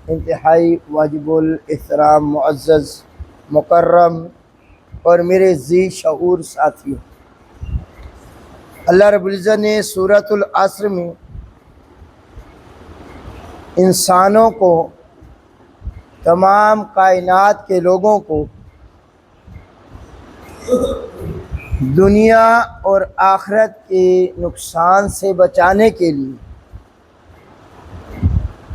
انتہائی واجب الاحترام معزز مکرم اور میرے ذی شعور ساتھیوں، اللہ رب العزت نے سورۃ العصر میں انسانوں کو، تمام کائنات کے لوگوں کو دنیا اور آخرت کے نقصان سے بچانے کے لیے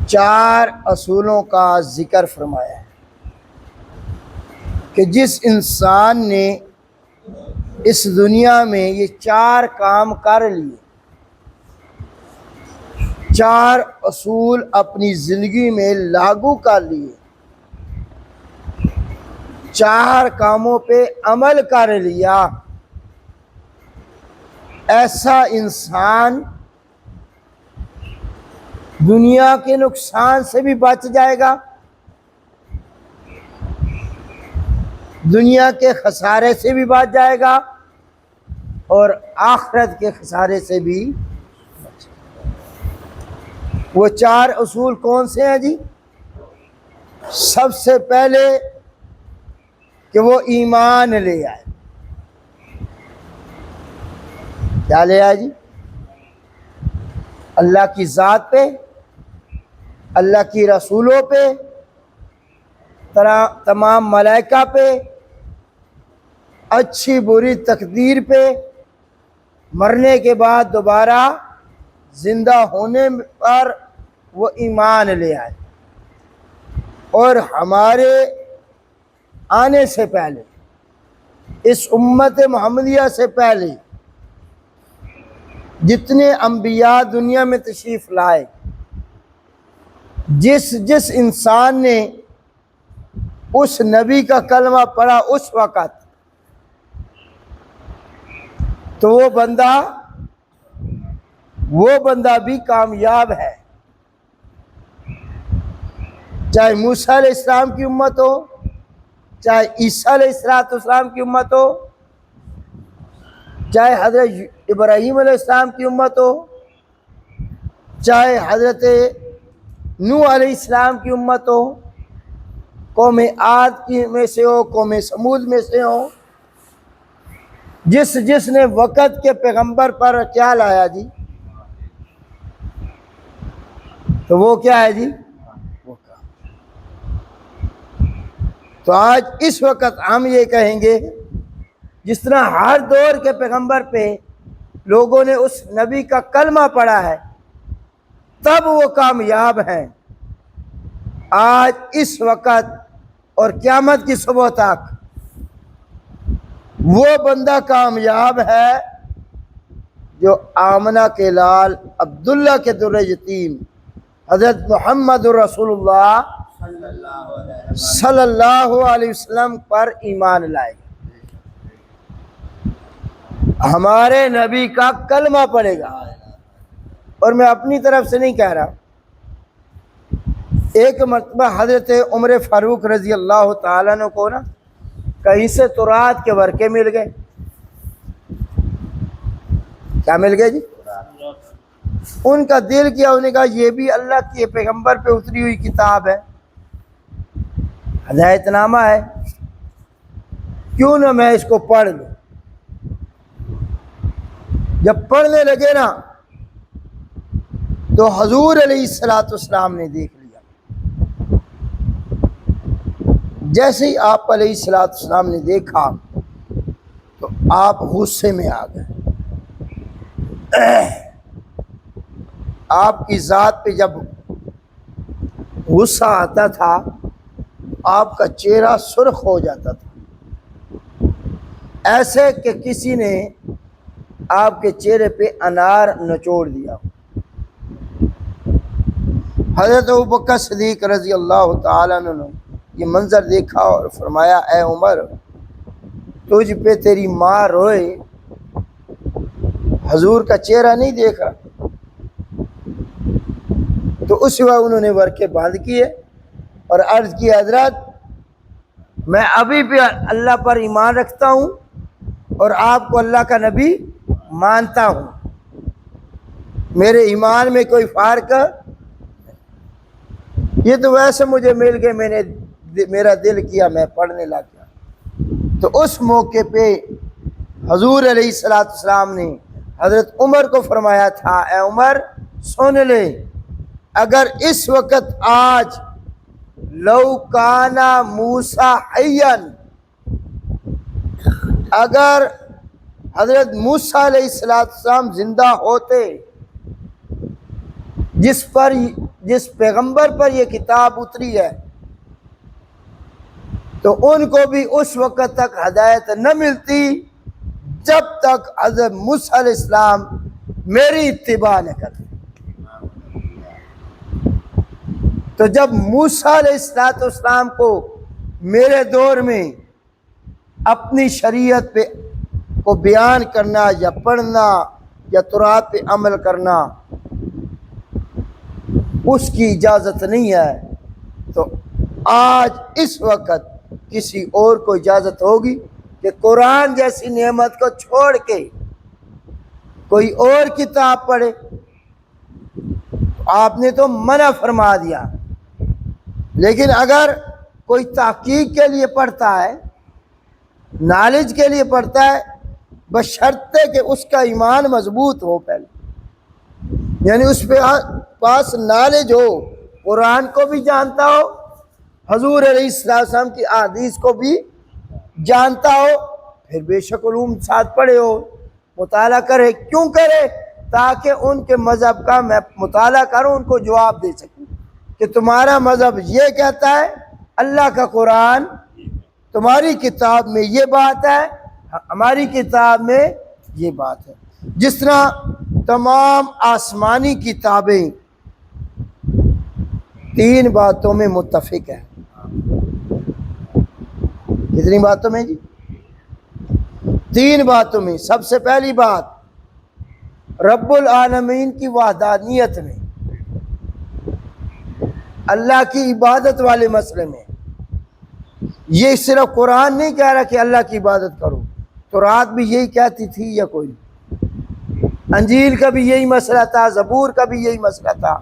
4 اصولوں کا ذکر فرمایا ہے کہ جس انسان نے اس دنیا میں یہ 4 کام کر لیے، 4 اصول اپنی زندگی میں لاگو کر لیے، 4 کاموں پہ عمل کر لیا، ایسا انسان دنیا کے نقصان سے بھی بچ جائے گا، دنیا کے خسارے سے بھی بچ جائے گا اور آخرت کے خسارے سے بھی بچ جائے گا۔ وہ 4 اصول کون سے ہیں جی؟ سب سے پہلے کہ وہ ایمان لے آئے۔ کیا لے آئے جی؟ اللہ کی ذات پہ، اللہ کی رسولوں پہ، تمام ملائکہ پہ، اچھی بری تقدیر پہ، مرنے کے بعد دوبارہ زندہ ہونے پر وہ ایمان لے آئے، اور ہمارے آنے سے پہلے، اس امت محمدیہ سے پہلے جتنے انبیاء دنیا میں تشریف لائے، جس انسان نے اس نبی کا کلمہ پڑھا اس وقت، تو وہ بندہ بھی کامیاب ہے، چاہے موسیٰ علیہ السلام کی امت ہو، چاہے عیسیٰ علیہ السلام کی امت ہو، چاہے حضرت ابراہیم علیہ السلام کی امت ہو، چاہے حضرت نوح علیہ السلام کی امت ہو، قوم عاد میں سے ہو، قوم سمود میں سے ہو، جس نے وقت کے پیغمبر پر کیا لایا جی، تو وہ کیا ہے جی؟ وہ کام۔ تو آج اس وقت ہم یہ کہیں گے، جس طرح ہر دور کے پیغمبر پہ لوگوں نے اس نبی کا کلمہ پڑھا ہے تب وہ کامیاب ہیں، آج اس وقت اور قیامت کی صبح تک وہ بندہ کامیاب ہے جو آمنہ کے لال عبداللہ کے در یتیم حضرت محمد رسول اللہ صلی اللہ علیہ وسلم پر ایمان لائے، ہمارے نبی کا کلمہ پڑھے گا۔ اور میں اپنی طرف سے نہیں کہہ رہا، ایک مرتبہ حضرت عمر فاروق رضی اللہ تعالیٰ عنہ کو نا کہیں سے تورات کے ورقے مل گئے۔ کیا مل گئے جی؟ ان کا دل کیا، انہوں نے کہا یہ بھی اللہ کے پیغمبر پہ اتری ہوئی کتاب ہے، ہدایت نامہ ہے، کیوں نہ میں اس کو پڑھ لوں۔ جب پڑھنے لگے نا تو حضور علیہ السلام نے دیکھ لیا، جیسے ہی آپ علیہ السلام نے دیکھا تو آپ غصے میں آ گئے۔ آپ کی ذات پہ جب غصہ آتا تھا آپ کا چہرہ سرخ ہو جاتا تھا، ایسے کہ کسی نے آپ کے چہرے پہ انار نچوڑ دیا۔ حضرت ابوبکر صدیق رضی اللہ تعالیٰ عنہ نے یہ منظر دیکھا اور فرمایا، اے عمر، تجھ پہ تیری ماں روئے، حضور کا چہرہ نہیں دیکھ رہا۔ تو اس وقت انہوں نے ورقے باندھ کیے اور عرض کی، حضرت میں ابھی بھی اللہ پر ایمان رکھتا ہوں اور آپ کو اللہ کا نبی مانتا ہوں، میرے ایمان میں کوئی فرق یہ تو ویسے مجھے مل گئے، میرا دل کیا میں پڑھنے لگ گیا۔ تو اس موقع پہ حضور علیہ السلام نے حضرت عمر کو فرمایا تھا، اے عمر سن لے، اگر اس وقت آج لو کانا موسیٰ حیًّا، اگر حضرت موسیٰ علیہ السلام زندہ ہوتے، جس پیغمبر پر یہ کتاب اتری ہے، تو ان کو بھی اس وقت تک ہدایت نہ ملتی جب تک حضرت موسیٰ علیہ السلام میری اتباع نہ کرتے۔ تو جب موسیٰ علیہ السلام کو میرے دور میں اپنی شریعت کو بیان کرنا یا پڑھنا یا تورات پہ عمل کرنا اس کی اجازت نہیں ہے، تو آج اس وقت کسی اور کو اجازت ہوگی کہ قرآن جیسی نعمت کو چھوڑ کے کوئی اور کتاب پڑھے؟ آپ نے تو منع فرما دیا۔ لیکن اگر کوئی تحقیق کے لیے پڑھتا ہے، نالج کے لیے پڑھتا ہے، بشرطے کہ اس کا ایمان مضبوط ہو، پہلے یعنی اس پہ پاس نالج ہو، قرآن کو بھی جانتا ہو، حضور علیہ السلام کی احادیث کو بھی جانتا ہو، پھر بے شک علوم ساتھ پڑھے ہو، مطالعہ کرے۔ کیوں کرے؟ تاکہ ان کے مذہب کا میں مطالعہ کروں، ان کو جواب دے سکوں کہ تمہارا مذہب یہ کہتا ہے، اللہ کا قرآن، تمہاری کتاب میں یہ بات ہے، ہماری کتاب میں یہ بات ہے۔ جس طرح تمام آسمانی کتابیں 3 باتوں میں متفق ہے۔ کتنی باتوں میں جی؟ 3 باتوں میں۔ سب سے پہلی بات رب العالمین کی وحدانیت میں، اللہ کی عبادت والے مسئلے میں۔ یہ صرف قرآن نہیں کہہ رہا کہ اللہ کی عبادت کرو، تورات بھی یہی کہتی تھی یا کوئی؟ انجیل کا بھی یہی مسئلہ تھا، زبور کا بھی یہی مسئلہ تھا۔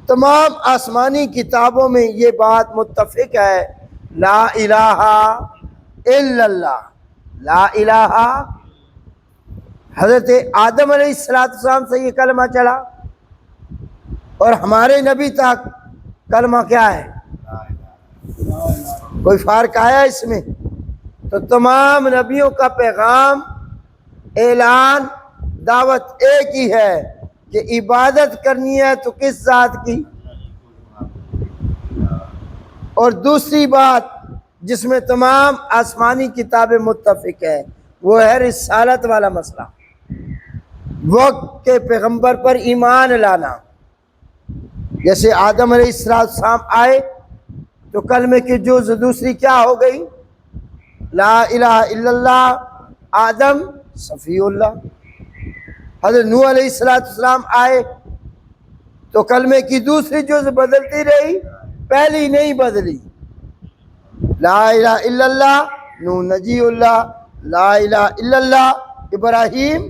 تمام آسمانی کتابوں میں یہ بات متفق ہے، لا الہ الا اللہ، لا الہ۔ حضرت آدم علیہ السلام سے یہ کلمہ چلا، اور ہمارے نبی تک کلمہ کیا ہے؟ کوئی فرق آیا اس میں؟ تو تمام نبیوں کا پیغام، اعلان، دعوت ایک ہی ہے کہ عبادت کرنی ہے تو کس ذات کی؟ اور دوسری بات جس میں تمام آسمانی کتابیں متفق ہے، وہ ہے رسالت والا مسئلہ، وقت کے پیغمبر پر ایمان لانا۔ جیسے آدم علیہ السلام آئے تو کلمے کی جز دوسری کیا ہو گئی؟ لا الہ الا اللہ، آدم صفی اللہ۔ حضرت نوح علیہ السلام آئے تو کلمے کی دوسری جز بدلتی رہی، پہلی نہیں بدلی۔ لا الہ الا اللہ نوح نجی اللہ، لا الہ الا اللہ ابراہیم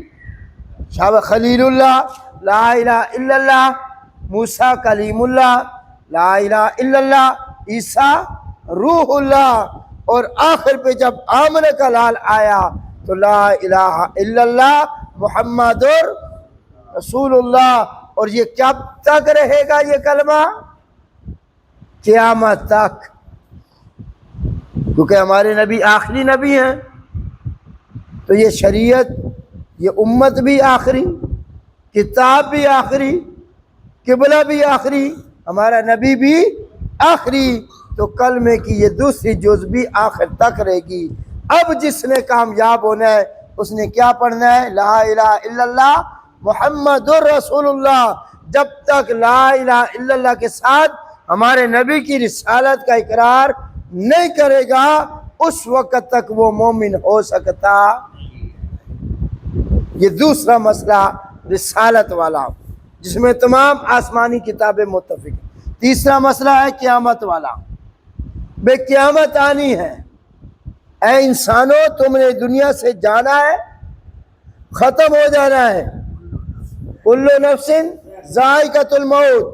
شاہ خلیل اللہ، لا الہ الا اللہ موسیٰ کلیم اللہ، لا الہ الا اللہ عیسیٰ روح اللہ، اور آخر پہ جب آمنہ کا لال آیا تو لا الہ الا اللہ محمد رسول اللہ۔ اور یہ کب تک رہے گا یہ کلمہ؟ قیامت تک، کیونکہ ہمارے نبی آخری نبی ہیں، تو یہ شریعت، یہ امت بھی آخری، کتاب بھی آخری، قبلہ بھی آخری، ہمارا نبی بھی آخری، تو کلمے کی یہ دوسری جز بھی آخر تک رہے گی۔ اب جس نے کامیاب ہونا ہے اس نے کیا پڑھنا ہے؟ لا الہ الا اللہ محمد الرسول اللہ۔ جب تک لا الہ الا اللہ کے ساتھ ہمارے نبی کی رسالت کا اقرار نہیں کرے گا، اس وقت تک وہ مومن ہو سکتا۔ یہ دوسرا مسئلہ رسالت والا، جس میں تمام آسمانی کتابیں متفق ہیں۔ تیسرا مسئلہ ہے قیامت والا۔ بے قیامت آنی ہے، اے انسانوں تم نے دنیا سے جانا ہے، ختم ہو جانا ہے۔ کل نفس ذائقۃ الموت،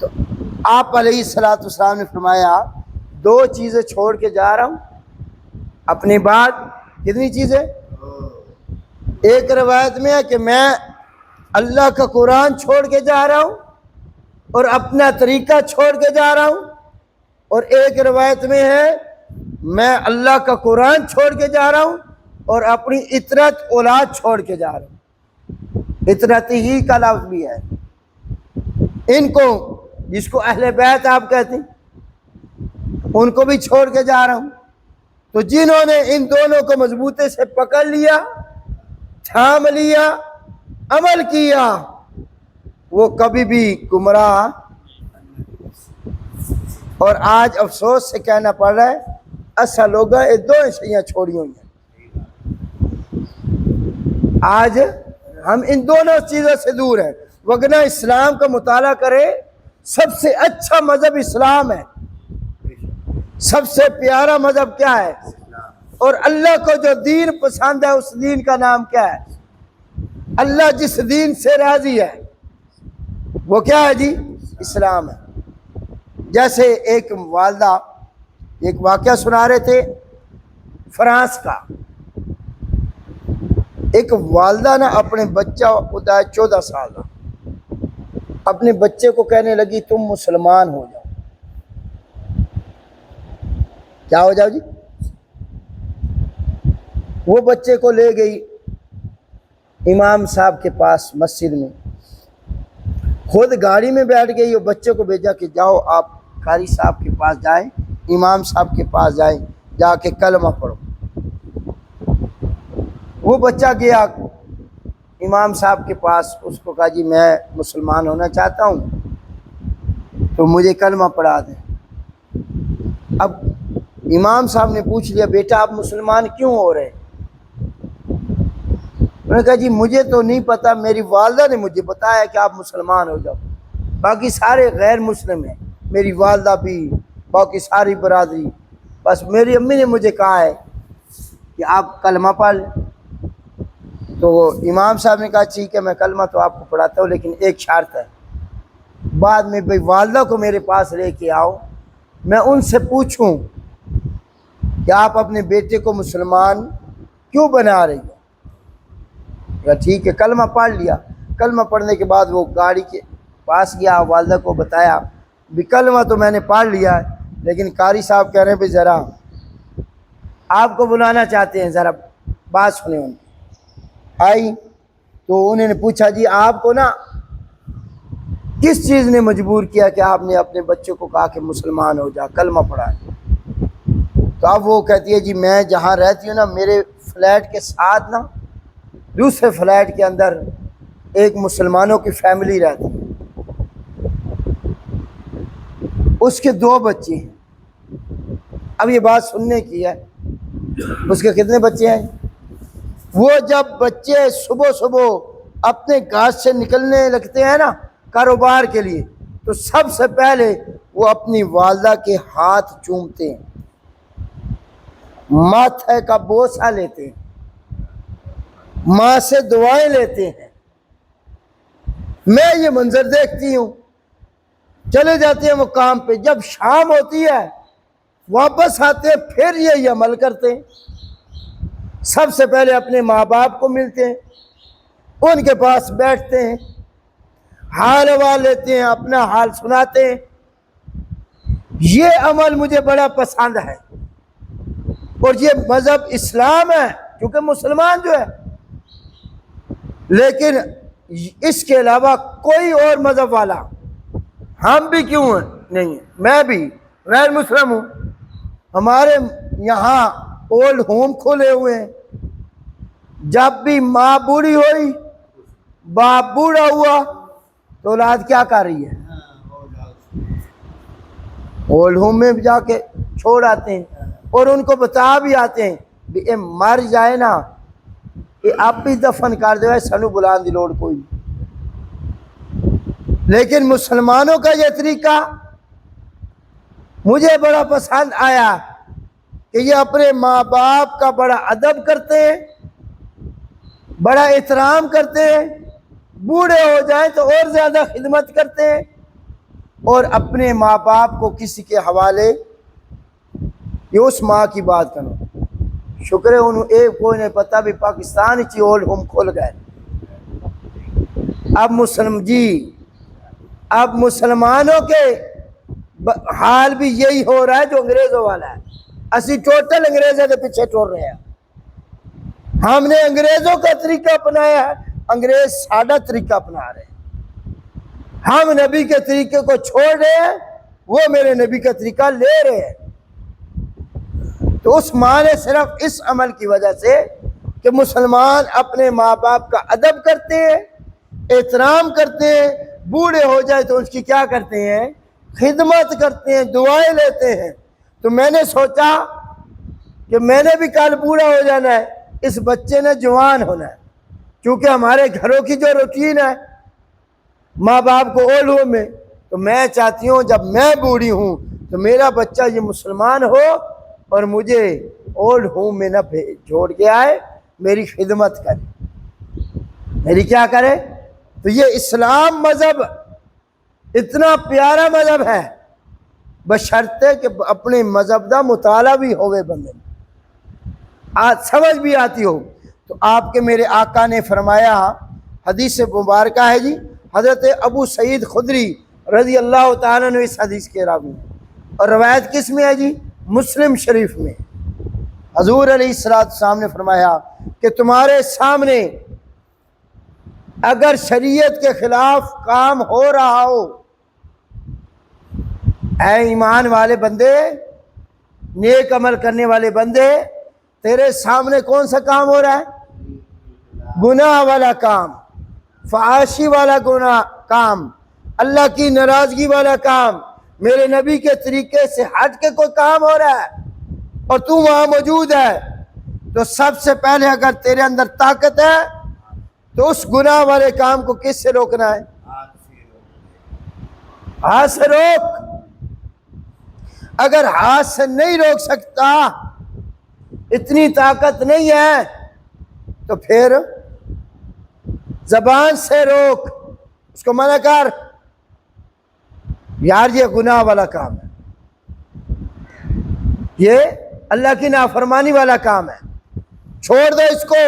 تو آپ علیہ الصلوۃ والسلام نے فرمایا 2 چیزیں چھوڑ کے جا رہا ہوں اپنی بات. کتنی چیزیں؟ ایک روایت میں ہے کہ میں اللہ کا قرآن چھوڑ کے جا رہا ہوں اور اپنا طریقہ چھوڑ کے جا رہا ہوں, اور ایک روایت میں ہے میں اللہ کا قرآن چھوڑ کے جا رہا ہوں اور اپنی اطرت اولاد چھوڑ کے جا رہا ہوں. اطرت ہی کا لفظ بھی ہے. ان کو جس کو اہل بیت آپ کہتے ہیں ان کو بھی چھوڑ کے جا رہا ہوں. تو جنہوں نے ان دونوں کو مضبوطی سے پکڑ لیا, تھام لیا, عمل کیا, وہ کبھی بھی گمراہ. اور آج افسوس سے کہنا پڑ رہا ہے ایسا لوگ یہ 2 شیاں چھوڑی ہوئی ہیں. آج ہم ان دونوں چیزوں سے دور ہیں, وگرنہ اسلام کا مطالعہ کرے سب سے اچھا مذہب اسلام ہے, سب سے پیارا مذہب کیا ہے, اور اللہ کو جو دین پسند ہے اس دین کا نام کیا ہے؟ اللہ جس دین سے راضی ہے وہ کیا ہے جی؟ اسلام ہے. جیسے ایک والدہ ایک واقعہ سنا رہے تھے فرانس کا. ایک والدہ نا اپنے بچہ ہوتا ہے 14 سال کا, اپنے بچے کو کہنے لگی تم مسلمان ہو جاؤ. کیا ہو جاؤ جی؟ وہ بچے کو لے گئی امام صاحب کے پاس مسجد میں, خود گاڑی میں بیٹھ گئی اور بچے کو بھیجا کہ جاؤ آپ قاری صاحب کے پاس جائیں, امام صاحب کے پاس جائیں, جا کے کلمہ پڑھو. وہ بچہ گیا امام صاحب کے پاس, اس کو کہا جی میں مسلمان ہونا چاہتا ہوں تو مجھے کلمہ پڑھا دیں. اب امام صاحب نے پوچھ لیا بیٹا آپ مسلمان کیوں ہو رہے؟ انہوں نے کہا جی مجھے تو نہیں پتا, میری والدہ نے مجھے بتایا کہ آپ مسلمان ہو جاؤ, باقی سارے غیر مسلم ہیں, میری والدہ بھی, باقی ساری برادری, بس میری امی نے مجھے کہا ہے کہ آپ کلمہ پڑھ لیں. تو امام صاحب نے کہا ٹھیک ہے میں کلمہ تو آپ کو پڑھاتا ہوں, لیکن ایک شرط ہے, بعد میں بھائی والدہ کو میرے پاس لے کے آؤ, میں ان سے پوچھوں کہ آپ اپنے بیٹے کو مسلمان کیوں بنا رہی ہو. ٹھیک ہے, کلمہ پڑھ لیا. کلمہ پڑھنے کے بعد وہ گاڑی کے پاس گیا, والدہ کو بتایا بھی کلمہ تو میں نے پڑھ لیا ہے, لیکن قاری صاحب کہہ رہے ہیں بھی ذرا آپ کو بلانا چاہتے ہیں, ذرا بات سنیں. ان آئی تو انہوں نے پوچھا جی آپ کو نا کس چیز نے مجبور کیا کہ آپ نے اپنے بچوں کو کہا کہ مسلمان ہو جا, کلمہ پڑھا ہے؟ تو اب وہ کہتی ہے جی میں جہاں رہتی ہوں نا میرے فلیٹ کے ساتھ نا دوسرے فلیٹ کے اندر ایک مسلمانوں کی فیملی رہتی ہے, اس کے 2 بچے ہیں. اب یہ بات سننے کی ہے, اس کے کتنے بچے ہیں؟ وہ جب بچے صبح صبح اپنے گھر سے نکلنے لگتے ہیں نا کاروبار کے لیے, تو سب سے پہلے وہ اپنی والدہ کے ہاتھ چومتے ہیں, ماتھے کا بوسہ لیتے ہیں, ماں سے دعائیں لیتے ہیں. میں یہ منظر دیکھتی ہوں, چلے جاتے ہیں وہ کام پہ, جب شام ہوتی ہے واپس آتے ہیں پھر یہی عمل کرتے ہیں. سب سے پہلے اپنے ماں باپ کو ملتے ہیں, ان کے پاس بیٹھتے ہیں, حال حوال لیتے ہیں, اپنا حال سناتے ہیں. یہ عمل مجھے بڑا پسند ہے, اور یہ مذہب اسلام ہے کیونکہ مسلمان جو ہے, لیکن اس کے علاوہ کوئی اور مذہب والا ہم بھی کیوں ہیں نہیں ہیں, میں بھی غیر مسلم ہوں, ہمارے یہاں اولڈ ہوم کھلے ہوئے ہیں. جب بھی ماں بوڑھی ہوئی باپ بوڑھا ہوا تو اولاد کیا کر رہی ہے؟ اولڈ ہوم میں جا کے چھوڑ آتے ہیں, اور ان کو بتا بھی آتے ہیں بھی اے مر جائے نا یہ آپ بھی دفن کر دو, سانو بلان دی لوڑ کوئی. لیکن مسلمانوں کا یہ طریقہ مجھے بڑا پسند آیا کہ یہ اپنے ماں باپ کا بڑا ادب کرتے ہیں, بڑا احترام کرتے ہیں, بوڑھے ہو جائیں تو اور زیادہ خدمت کرتے ہیں. اور اپنے ماں باپ کو کسی کے حوالے، یہ اس ماں کی بات کرو، شکر ہے انہوں ایک کوئی نہیں پتہ بھی پاکستان چی اولڈ ہوم کھل گئے۔ اب مسلمانوں کے حال بھی یہی ہو رہا ہے جو انگریزوں والا ہے۔ اسی ٹوٹل انگریزوں کے پیچھے ٹور رہے ہیں۔ ہم نے انگریزوں کا طریقہ اپنایا ہے، انگریز سادہ طریقہ اپنا رہے ہیں۔ ہم نبی کے طریقے کو چھوڑ رہے ہیں، وہ میرے نبی کا طریقہ لے رہے ہیں۔ تو اس ماں نے صرف اس عمل کی وجہ سے کہ مسلمان اپنے ماں باپ کا ادب کرتے ہیں، احترام کرتے ہیں، بوڑھے ہو جائے تو اس کی کیا کرتے ہیں؟ خدمت کرتے ہیں، دعائیں لیتے ہیں۔ تو میں نے سوچا کہ میں نے بھی کل بوڑھا ہو جانا ہے، اس بچے نے جوان ہونا ہے، کیونکہ ہمارے گھروں کی جو روٹین ہے ماں باپ کو اولڈ ہوم میں، تو میں چاہتی ہوں جب میں بوڑھی ہوں تو میرا بچہ یہ مسلمان ہو اور مجھے اولڈ ہوم میں نہ چھوڑ کے آئے، میری خدمت کرے، میری کیا کرے۔ تو یہ اسلام مذہب اتنا پیارا مذہب ہے، بشرطے کہ اپنے مذہب دا مطالعہ بھی ہوئے بندے سمجھ بھی آتی ہو۔ تو آپ کے میرے آقا نے فرمایا، حدیث مبارکہ ہے جی، حضرت ابو سعید خدری رضی اللہ تعالیٰ نے اس حدیث کے راوی ہیں، اور روایت کس میں ہے جی؟ مسلم شریف میں۔ حضور علیہ السلام نے فرمایا کہ تمہارے سامنے اگر شریعت کے خلاف کام ہو رہا ہو، اے ایمان والے بندے، نیک عمل کرنے والے بندے، تیرے سامنے کون سا کام ہو رہا ہے؟ گناہ والا کام، فحاشی والا گناہ کام، اللہ کی ناراضگی والا کام، میرے نبی کے طریقے سے ہٹ کے کوئی کام ہو رہا ہے اور تو وہاں موجود ہے، تو سب سے پہلے اگر تیرے اندر طاقت ہے تو اس گناہ والے کام کو کس سے روکنا ہے؟ ہاتھ سے روک۔ اگر ہاتھ سے نہیں روک سکتا، اتنی طاقت نہیں ہے، تو پھر زبان سے روک، اس کو منع کر، یار یہ گناہ والا کام ہے، یہ اللہ کی نافرمانی والا کام ہے، چھوڑ دو اس کو،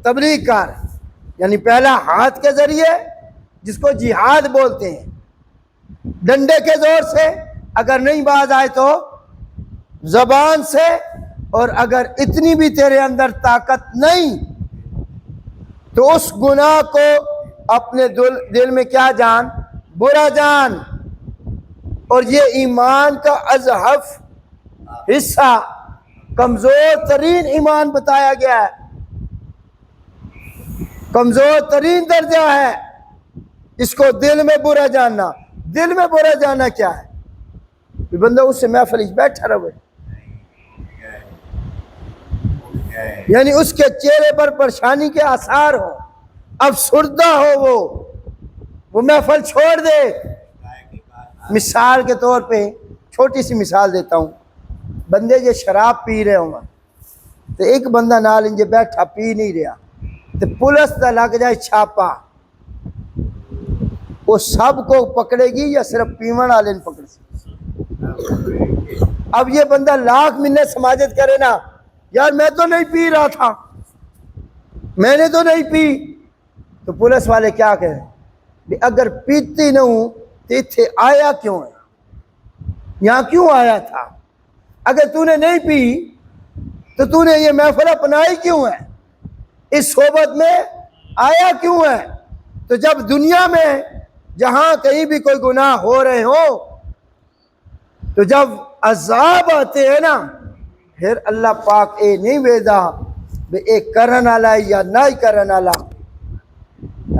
تبلیغ کر۔ یعنی پہلا ہاتھ کے ذریعے، جس کو جہاد بولتے ہیں، ڈنڈے کے زور سے، اگر نہیں باز آئے تو زبان سے، اور اگر اتنی بھی تیرے اندر طاقت نہیں تو اس گناہ کو اپنے دل میں کیا جان؟ برا جان۔ اور یہ ایمان کا اضعف حصہ، کمزور ترین ایمان بتایا گیا ہے، کمزور ترین درجہ ہے اس کو دل میں برا جاننا۔ دل میں برا جاننا کیا ہے؟ بندہ اس سے محفل بیٹھا رہے، یعنی اس کے چہرے پر پریشانی کے آثار ہو، افسردہ ہو، وہ محفل چھوڑ دے۔ مثال کے طور پہ چھوٹی سی مثال دیتا ہوں، بندے جو شراب پی رہے ہوں گا تو ایک بندہ نال انجے بیٹھا پی نہیں رہا، تو پولیس دا لگ جائے چھاپا، وہ سب کو پکڑے گی یا صرف پیون والے پکڑ سکے؟ اب یہ بندہ لاکھ منت سماجت کرے نا، یار میں تو نہیں پی رہا تھا، میں نے تو نہیں پی، تو پولیس والے کیا کہیں؟ اگر پیتی نہ ہوں تو اتھے آیا کیوں ہے؟ یہاں کیوں آیا تھا؟ اگر تو نے نہیں پی تو تو نے یہ محفل اپنائی کیوں ہے؟ اس صحبت میں آیا کیوں ہے؟ تو جب دنیا میں جہاں کہیں بھی کوئی گناہ ہو رہے ہو، تو جب عذاب آتے ہیں نا، پھر اللہ پاک اے نہیں ویدا بے ایک کرن والا یا نہ کرن والا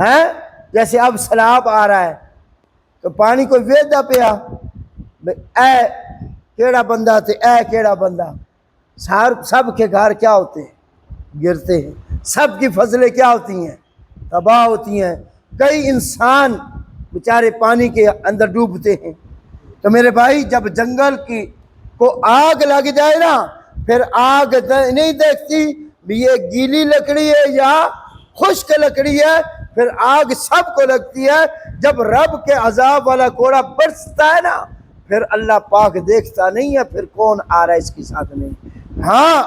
ہے۔ جیسے اب سیلاب آ رہا ہے تو پانی کوئی ویدا پیا، اے کیڑا بندہ تھے، اے کیڑا بندہ، سب کے گھر کیا ہوتے ہیں؟ گرتے ہیں، سب کی فصلیں کیا ہوتی ہیں؟ تباہ ہوتی ہیں، کئی انسان بیچارے پانی کے اندر ڈوبتے ہیں۔ تو میرے بھائی، جب جنگل کی کو آگ لگ جائے نا، پھر آگ نہیں دیکھتی بھی یہ گیلی لکڑی ہے یا خشک لکڑی ہے، پھر آگ سب کو لگتی ہے۔ جب رب کے عذاب والا کوڑا برستا ہے نا، پھر اللہ پاک دیکھتا نہیں ہے پھر کون آ رہا ہے اس کے ساتھ نہیں۔ ہاں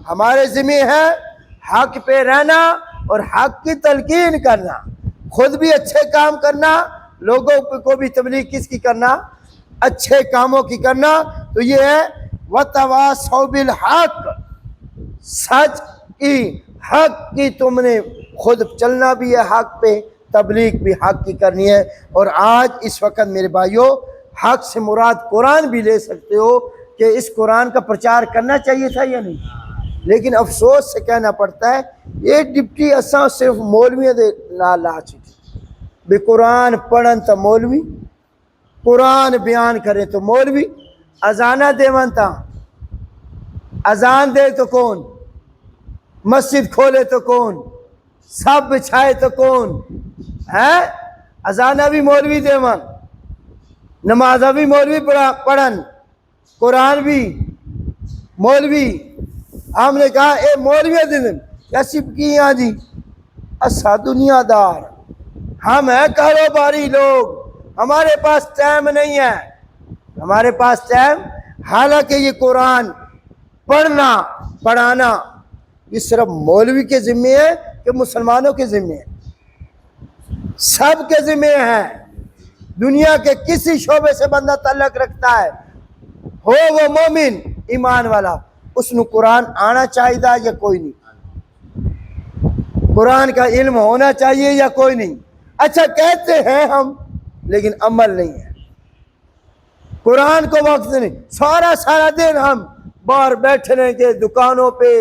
ہمارے ذمہ ہے حق پہ رہنا اور حق کی تلقین کرنا، خود بھی اچھے کام کرنا، لوگوں کو بھی تبلیغ کس کی کرنا، اچھے کاموں کی کرنا۔ تو یہ ہے وَتَوَاصَوْا بِالْحَقِّ، سچ کی، حق کی تم نے خود چلنا بھی ہے حق پہ، تبلیغ بھی حق کی کرنی ہے۔ اور آج اس وقت میرے بھائیوں حق سے مراد قرآن بھی لے سکتے ہو کہ اس قرآن کا پرچار کرنا چاہیے تھا یا نہیں، لیکن افسوس سے کہنا پڑتا ہے یہ ڈپٹی اساں صرف مولویوں دے نال لا چکی بے، قرآن پڑھن تو مولوی، قرآن بیان کریں تو مولوی، اذانہ دیون تا اذان دے تو کون، مسجد کھولے تو کون، سب بچھائے تو کون ہے، اذانہ بھی مولوی دیون، نمازہ بھی مولوی پڑھن، قرآن بھی مولوی۔ ہم نے کہا اے مولوی دن کیسی کی ہاں جی، اسا دنیا دار، ہم ہیں کاروباری لوگ، ہمارے پاس ٹائم نہیں ہے، ہمارے پاس ٹائم، حالانکہ یہ قرآن پڑھنا پڑھانا یہ صرف مولوی کے ذمہ ہے کہ مسلمانوں کے ذمہ ہے، سب کے ذمہ ہے۔ دنیا کے کسی شعبے سے بندہ تعلق رکھتا ہے، ہو وہ مومن ایمان والا، اس نے قرآن آنا چاہیے یا کوئی نہیں، قرآن کا علم ہونا چاہیے یا کوئی نہیں۔ اچھا کہتے ہیں ہم لیکن عمل نہیں ہے، قرآن کو وقت نہیں، سارا دن ہم باہر بیٹھے رہیں گے، دکانوں پہ،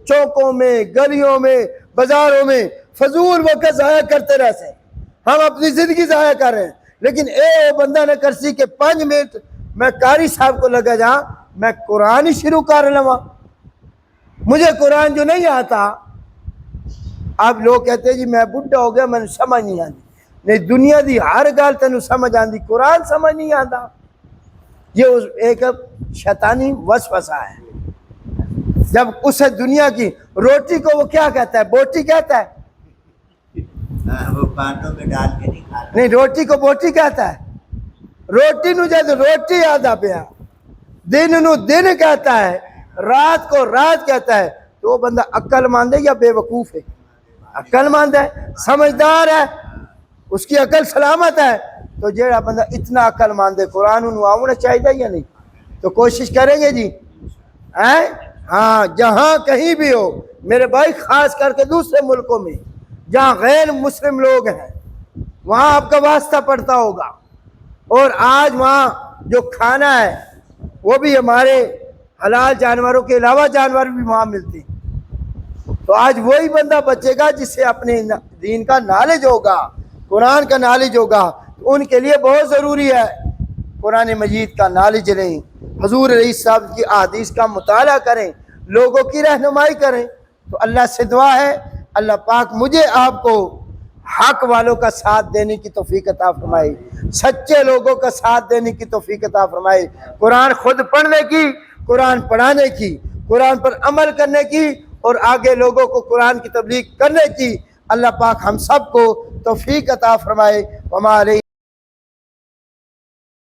چوکوں میں، گلیوں میں، بازاروں میں، فضول وقت ضائع کرتے رہتے ہیں، ہم اپنی زندگی ضائع کر رہے ہیں۔ لیکن اے بندہ نہ کرسی کہ 5 منٹ میں قاری صاحب کو لگا جا میں قرآن ہی شروع کر لوں، مجھے قرآن جو نہیں آتا۔ اب لوگ کہتے ہیں جی میں بڈھا ہو گیا میں نے سمجھ نہیں آتی، نہیں دنیا دی ہر گل تینوں سمجھ آتی، قرآن سمجھ نہیں آتا، یہ ایک شیطانی وسوسہ ہے۔ جب اسے دنیا کی روٹی کو وہ کیا کہتا ہے، بوٹی کہتا ہے، وہ کانٹوں میں ڈال کے نہیں کھاتا، نہیں روٹی کو بوٹی کہتا ہے، روٹی نو جد روٹی آدھا پیا، دن نو دن کہتا ہے، رات کو رات کہتا ہے، تو وہ بندہ عقل مند ہے یا بے وقوف ہے؟ عقل مند ہے، سمجھدار ہے، اس کی عقل سلامت ہے۔ تو جیڑا بندہ اتنا عقل مند ہے قرآن انہوں آنا چاہیے یا نہیں؟ تو کوشش کریں گے جی، ہاں جہاں کہیں بھی ہو میرے بھائی، خاص کر کے دوسرے ملکوں میں جہاں غیر مسلم لوگ ہیں وہاں آپ کا واسطہ پڑتا ہوگا، اور آج وہاں جو کھانا ہے وہ بھی ہمارے حلال جانوروں کے علاوہ جانور بھی وہاں ملتے ہیں۔ تو آج وہی بندہ بچے گا جس سے اپنے دین کا نالج ہوگا، قرآن کا نالج ہوگا، تو ان کے لیے بہت ضروری ہے قرآن مجید کا نالج لیں، حضور علیہ السلام کی احادیث کا مطالعہ کریں، لوگوں کی رہنمائی کریں۔ تو اللہ سے دعا ہے اللہ پاک مجھے آپ کو حق والوں کا ساتھ دینے کی توفیق عطا فرمائے، سچے لوگوں کا ساتھ دینے کی توفیق عطا فرمائے، قرآن خود پڑھنے کی، قرآن پڑھانے کی، قرآن پر عمل کرنے کی، اور آگے لوگوں کو قرآن کی تبلیغ کرنے کی اللہ پاک ہم سب کو توفیق عطا فرمائے۔ وما علیہ